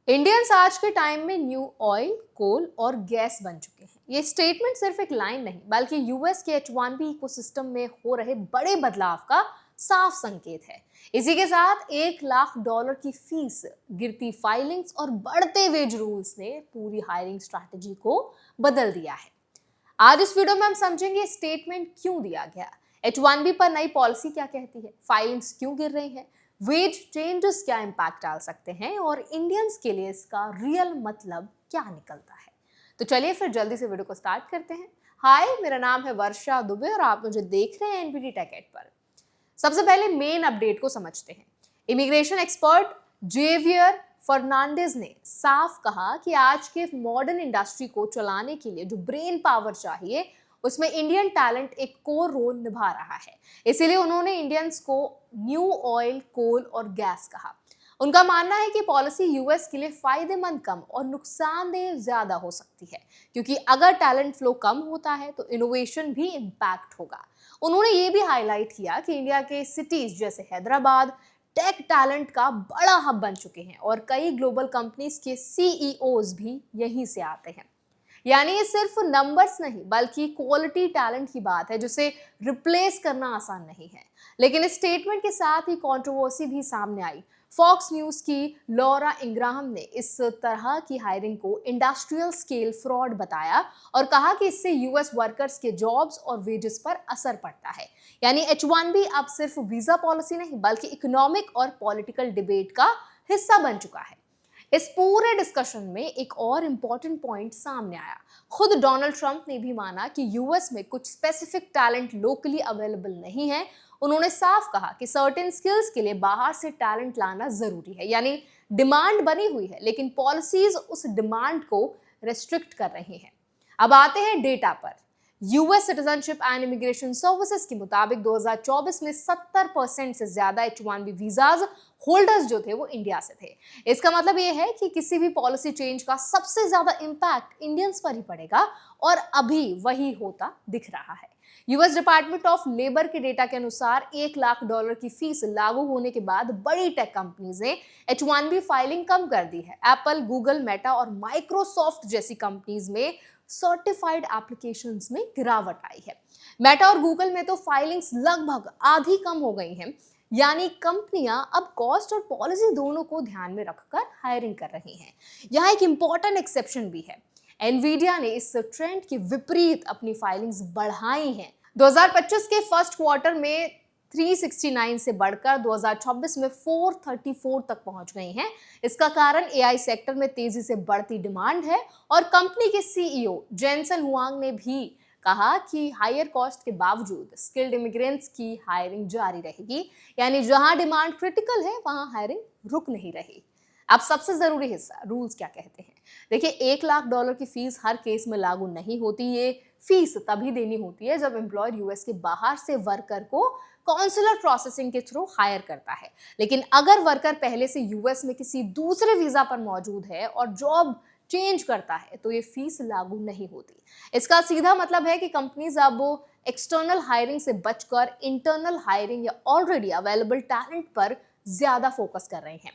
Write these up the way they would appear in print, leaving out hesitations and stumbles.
Indians आज के time में न्यू ऑयल, कोल और गैस बन चुके हैं। ये स्टेटमेंट सिर्फ एक लाइन नहीं बल्कि यूएस के H1B इकोसिस्टम में हो रहे बड़े बदलाव का साफ संकेत है। इसी के साथ $1 लाख की फीस, गिरती फाइलिंग्स और बढ़ते वेज रूल्स ने पूरी हायरिंग स्ट्रैटेजी को बदल दिया है। आज इस वीडियो में हम समझेंगे स्टेटमेंट क्यों दिया गया, H1B पर नई पॉलिसी क्या कहती है, फाइलिंग्स क्यों गिर रही हैं, वेज चेंजेस क्या इम्पैक्ट डाल सकते हैं और इंडियंस के लिए इसका रियल मतलब क्या निकलता है। तो चलिए फिर जल्दी से वीडियो को स्टार्ट करते हैं। हाय, मेरा नाम है वर्षा दुबे और आप मुझे देख रहे हैं एनबीटी टेक एड पर। सबसे पहले मेन अपडेट को समझते हैं। इमिग्रेशन एक्सपर्ट जेवियर फर्नांडिस ने साफ कहा कि आज के मॉडर्न इंडस्ट्री को चलाने के लिए जो ब्रेन पावर चाहिए उसमें इंडियन टैलेंट एक कोर रोल निभा रहा है। इसीलिए उन्होंने इंडियंस को न्यू ऑयल, कोल और गैस कहा। उनका मानना है कि पॉलिसी यूएस के लिए फायदेमंद कम और नुकसानदेह ज्यादा हो सकती है, क्योंकि अगर टैलेंट फ्लो कम होता है तो इनोवेशन भी इम्पैक्ट होगा। उन्होंने ये भी हाईलाइट किया कि इंडिया के सिटीज जैसे हैदराबाद टेक टैलेंट का बड़ा हब बन चुके हैं और कई ग्लोबल कंपनीज के सीईओज भी यहीं से आते हैं। यानी ये सिर्फ नंबर्स नहीं बल्कि क्वालिटी टैलेंट की बात है, जिसे रिप्लेस करना आसान नहीं है। लेकिन इस स्टेटमेंट के साथ ही कंट्रोवर्सी भी सामने आई। फॉक्स न्यूज की लॉरा इंग्राहम ने इस तरह की हायरिंग को इंडस्ट्रियल स्केल फ्रॉड बताया और कहा कि इससे यूएस वर्कर्स के जॉब्स और वेजेस पर असर पड़ता है। यानी H1B अब सिर्फ वीजा पॉलिसी नहीं बल्कि इकोनॉमिक और पॉलिटिकल डिबेट का हिस्सा बन चुका है। इस पूरे डिस्कशन में एक और इम्पॉर्टेंट पॉइंट सामने आया। खुद डोनाल्ड ट्रंप ने भी माना कि यूएस में कुछ स्पेसिफिक टैलेंट लोकली अवेलेबल नहीं है। उन्होंने साफ कहा कि सर्टेन स्किल्स के लिए बाहर से टैलेंट लाना जरूरी है। यानी डिमांड बनी हुई है लेकिन पॉलिसीज उस डिमांड को रेस्ट्रिक्ट कर रही हैं। अब आते हैं डेटा पर। US citizenship and immigration services के मुताबिक 2024 में 70% से ज्यादा H1B वीजाज होल्डर्स जो थे वो इंडिया से थे। इसका मतलब ये है कि किसी भी पॉलिसी चेंज का सबसे ज्यादा इंपैक्ट इंडियंस पर ही पड़ेगा और अभी वही होता दिख रहा है। यूएस डिपार्टमेंट ऑफ लेबर के डेटा के अनुसार $1 लाख की फीस लागू होने के बाद बड़ी टेक कंपनीज ने H1B फाइलिंग कम कर दी है। एप्पल, गूगल, मेटा और माइक्रोसॉफ्ट जैसी कंपनीज में सर्टिफाइड एप्लीकेशंस में गिरावट आई है। मेटा और गूगल में तो फाइलिंग्स लगभग आधी कम हो गई हैं। यानी कंपनियां अब कॉस्ट और पॉलिसी दोनों को ध्यान में रखकर हायरिंग कर रही हैं। यहाँ एक इंपॉर्टेंट एक्सेप्शन भी है। एनवीडिया ने इस ट्रेंड के विपरीत अपनी फाइलिंग्स बढ़ाई हैं। 2025 के फर्स्ट क्वार्टर में 369 से बढ़कर 2026 में 434 तक पहुंच गई हैं। इसका कारण एआई सेक्टर में तेजी से बढ़ती डिमांड है और कंपनी के सीईओ जेनसन हुआंग ने भी कहा कि हायर कॉस्ट के बावजूद स्किल्ड इमिग्रेंट्स की हायरिंग जारी रहेगी। यानी जहां डिमांड क्रिटिकल है वहां हायरिंग रुक नहीं रही। अब सबसे जरूरी हिस्सा, रूल्स क्या कहते हैं। देखिए, $1 लाख की फीस हर केस में लागू नहीं होती। ये फीस तभी देनी होती है जब एम्प्लॉयर यूएस के बाहर से वर्कर को कॉन्सुलर प्रोसेसिंग के थ्रू हायर करता है। लेकिन अगर वर्कर पहले से यूएस में किसी दूसरे वीजा पर मौजूद है और जॉब चेंज करता है तो ये फीस लागू नहीं होती। इसका सीधा मतलब है कि कंपनीज अब एक्सटर्नल हायरिंग से बचकर इंटरनल हायरिंग या ऑलरेडी अवेलेबल टैलेंट पर ज्यादा फोकस कर रही हैं।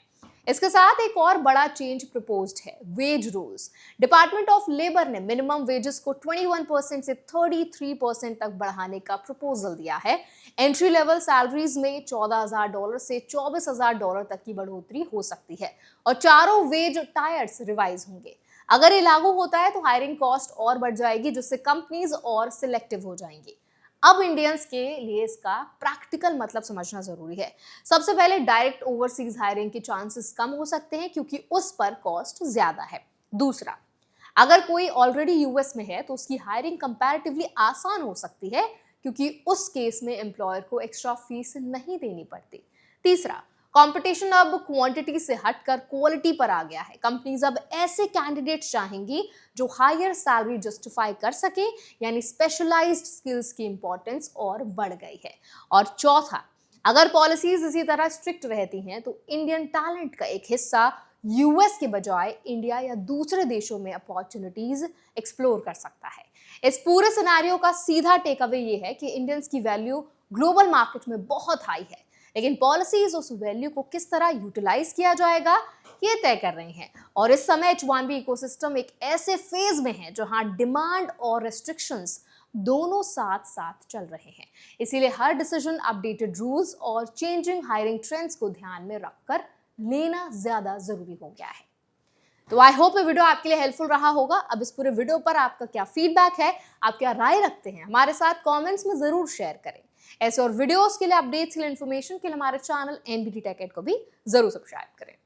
इसके साथ एक और बड़ा चेंज प्रपोज्ड है, wage rules. Department of labour ने मिनिमम वेजेस को 21% से 33% तक बढ़ाने का प्रपोजल दिया है। एंट्री लेवल सैलरीज में $14,000 से $24,000 तक की बढ़ोतरी हो सकती है और चारों वेज टायर्स रिवाइज होंगे। अगर ये लागू होता है तो हायरिंग कॉस्ट और बढ़ जाएगी, जिससे कंपनीज और सिलेक्टिव हो जाएंगी। अब इंडियंस के लिए इसका प्रैक्टिकल मतलब समझना जरूरी है। सबसे पहले डायरेक्ट ओवरसीज हायरिंग के चांसेस कम हो सकते हैं क्योंकि उस पर कॉस्ट ज्यादा है। दूसरा, अगर कोई ऑलरेडी यूएस में है तो उसकी हायरिंग कंपैरेटिवली आसान हो सकती है क्योंकि उस केस में एम्प्लॉयर को एक्स्ट्रा फीस नहीं देनी पड़ती। तीसरा, कंपटीशन अब क्वांटिटी से हटकर क्वालिटी पर आ गया है। कंपनीज अब ऐसे कैंडिडेट्स चाहेंगी जो हायर सैलरी जस्टिफाई कर सके, यानी स्पेशलाइज्ड स्किल्स की इंपॉर्टेंस और बढ़ गई है। और चौथा, अगर पॉलिसीज इसी तरह स्ट्रिक्ट रहती हैं तो इंडियन टैलेंट का एक हिस्सा यूएस के बजाय इंडिया या दूसरे देशों में अपॉर्चुनिटीज एक्सप्लोर कर सकता है। इस पूरे सिनेरियो का सीधा टेक अवे ये है कि इंडियंस की वैल्यू ग्लोबल मार्केट में बहुत हाई है। लेकिन पॉलिसीज उस वैल्यू को किस तरह यूटिलाइज किया जाएगा ये तय कर रही हैं। और इस समय H1B इकोसिस्टम एक ऐसे फेज में है जहां डिमांड और रेस्ट्रिक्शंस दोनों साथ साथ चल रहे हैं। इसीलिए हर डिसीजन अपडेटेड रूल्स और चेंजिंग हायरिंग ट्रेंड्स को ध्यान में रखकर लेना ज्यादा जरूरी हो गया है। तो आई होप ये वीडियो आपके लिए हेल्पफुल रहा होगा। अब इस पूरे वीडियो पर आपका क्या फीडबैक है, आप क्या राय रखते हैं, हमारे साथ कमेंट्स में जरूर शेयर करें। ऐसे और वीडियोस के लिए, अपडेट्स के लिए, इन्फॉर्मेशन के लिए हमारे चैनल NBT Tech Ed को भी जरूर सब्सक्राइब करें।